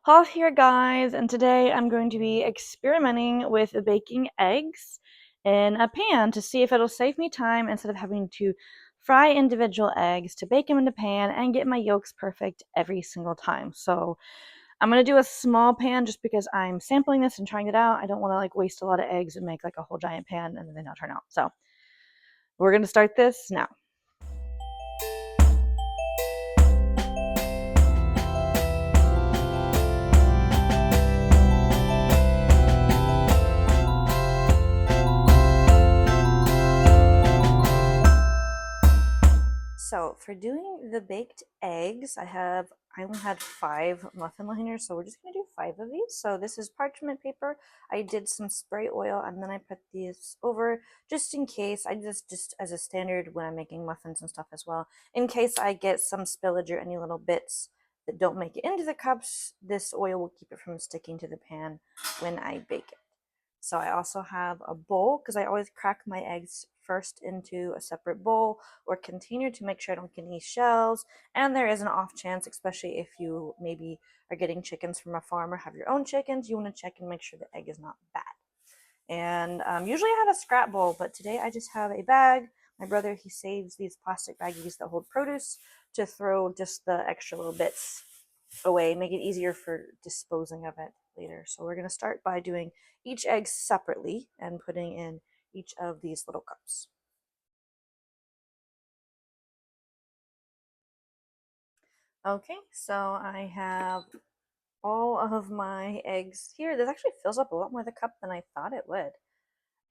Paul here, guys, and today I'm going to be experimenting with baking eggs in a pan to see if it'll save me time instead of having to fry individual eggs to bake them in the pan and get my yolks perfect every single time. So I'm going to do a small pan just because I'm sampling this and trying it out. I don't want to waste a lot of eggs and make a whole giant pan and then they not turn out. So we're going to start this now. So for doing the baked eggs, I only had 5 muffin liners, so we're just gonna do 5 of these. So this is parchment paper. I did some spray oil and then I put these over just in case. I just as a standard when I'm making muffins and stuff as well. In case I get some spillage or any little bits that don't make it into the cups, this oil will keep it from sticking to the pan when I bake it. So I also have a bowl because I always crack my eggs first into a separate bowl or container to make sure I don't get any shells. And there is an off chance, especially if you maybe are getting chickens from a farm or have your own chickens, you want to check and make sure the egg is not bad. And usually I have a scrap bowl, but today I just have a bag. My brother, he saves these plastic baggies that hold produce to throw just the extra little bits away, make it easier for disposing of it later. So we're going to start by doing each egg separately and putting in each of these little cups. Okay, so I have all of my eggs here. This actually fills up a lot more of the cup than I thought it would.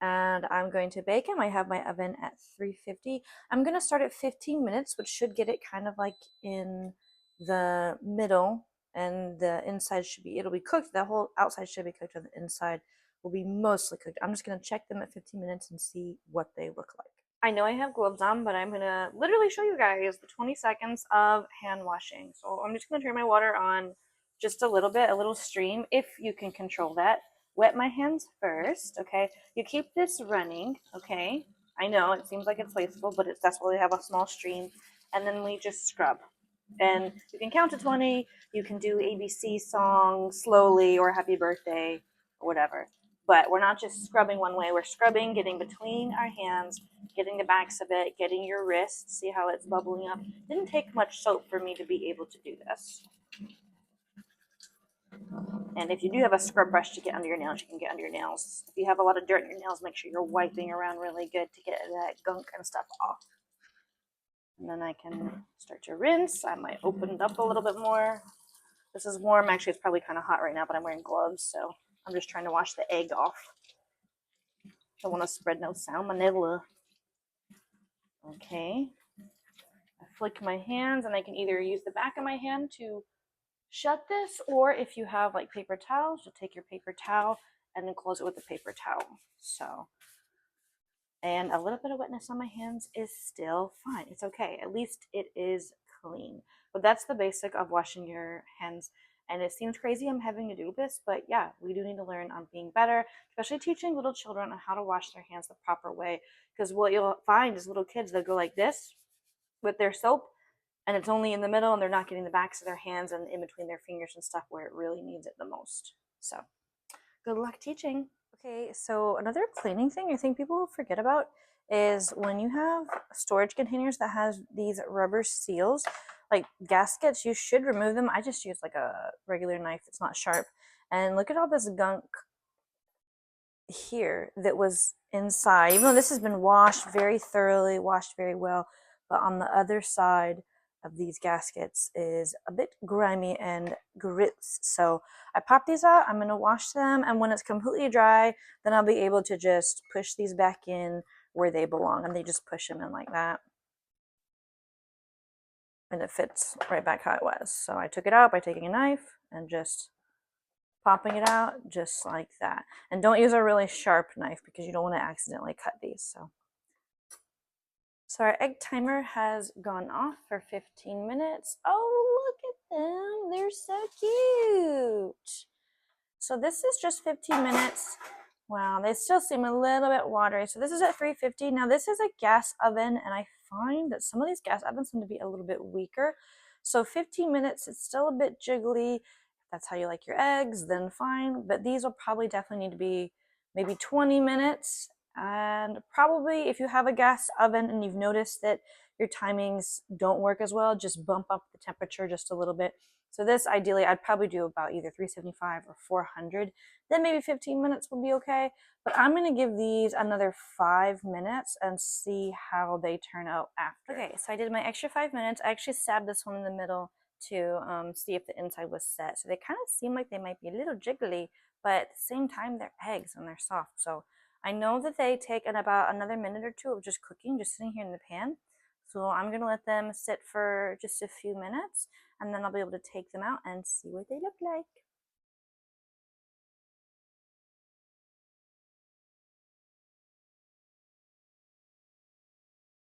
And I'm going to bake them. I have my oven at 350. I'm going to start at 15 minutes, which should get it kind of in the middle, and the inside it'll be cooked. The whole outside should be cooked, and the inside will be mostly cooked. I'm just going to check them at 15 minutes and see what they look like. I know I have gloves on, but I'm going to literally show you guys the 20 seconds of hand washing. So I'm just going to turn my water on just a little bit, a little stream, if you can control that. Wet my hands first, okay? You keep this running, okay? I know it seems like it's wasteful, but that's why we have a small stream. And then we just scrub. And you can count to 20. You can do ABC song slowly or happy birthday or whatever. But we're not just scrubbing one way. We're scrubbing, getting between our hands, getting the backs of it, getting your wrists. See how it's bubbling up? Didn't take much soap for me to be able to do this. And if you do have a scrub brush to get under your nails, you can get under your nails. If you have a lot of dirt in your nails, make sure you're wiping around really good to get that gunk and stuff off. And then I can start to rinse. I might open it up a little bit more. This is warm. Actually, it's probably kind of hot right now, but I'm wearing gloves, so I'm just trying to wash the egg off. Don't want to spread no salmonella. Okay. I flick my hands, and I can either use the back of my hand to shut this, or if you have paper towels, you'll take your paper towel and then close it with the paper towel. So, and a little bit of wetness on my hands is still fine. It's okay. At least it is clean. But that's the basic of washing your hands. And it seems crazy I'm having to do this, but yeah, we do need to learn on being better, especially teaching little children on how to wash their hands the proper way. Because what you'll find is little kids, they'll go like this with their soap, and it's only in the middle, and they're not getting the backs of their hands and in between their fingers and stuff where it really needs it the most. So good luck teaching. Okay, so another cleaning thing I think people forget about is when you have storage containers that has these rubber seals, like gaskets, you should remove them. I just use a regular knife that's not sharp. And look at all this gunk here that was inside. Even though this has been washed very thoroughly, washed very well, but on the other side of these gaskets is a bit grimy and gross. So I pop these out. I'm going to wash them, and when it's completely dry, then I'll be able to just push these back in where they belong, and they just push them in like that, and it fits right back how it was. So I took it out by taking a knife and just popping it out just like that. And don't use a really sharp knife because you don't want to accidentally cut these. So our egg timer has gone off for 15 minutes. Oh, look at them. They're so cute. So this is just 15 minutes. Wow, they still seem a little bit watery. So this is at 350. Now this is a gas oven, and I find that some of these gas ovens seem to be a little bit weaker. So 15 minutes, it's still a bit jiggly. that's how you like your eggs, then fine. But these will probably definitely need to be maybe 20 minutes. And probably if you have a gas oven and you've noticed that your timings don't work as well, just bump up the temperature just a little bit. So this ideally I'd probably do about either 375 or 400. Then maybe 15 minutes would be okay. But I'm going to give these another 5 minutes and see how they turn out after. Okay, so I did my extra 5 minutes. I actually stabbed this one in the middle to see if the inside was set. So they kind of seem like they might be a little jiggly, but at the same time, they're eggs and they're soft. So I know that they take about another minute or two of just cooking, just sitting here in the pan. So I'm going to let them sit for just a few minutes, and then I'll be able to take them out and see what they look like.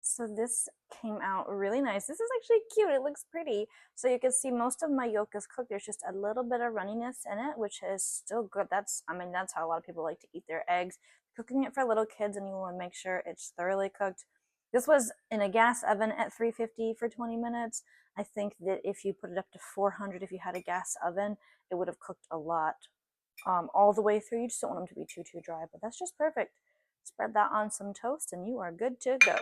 So this came out really nice. This is actually cute. It looks pretty. So you can see most of my yolk is cooked. There's just a little bit of runniness in it, which is still good. That's how a lot of people like to eat their eggs. Cooking it for little kids, and you want to make sure it's thoroughly cooked. This was in a gas oven at 350 for 20 minutes. I think that if you put it up to 400, if you had a gas oven, it would have cooked a lot all the way through. You just don't want them to be too dry, but that's just perfect. Spread that on some toast, and you are good to go.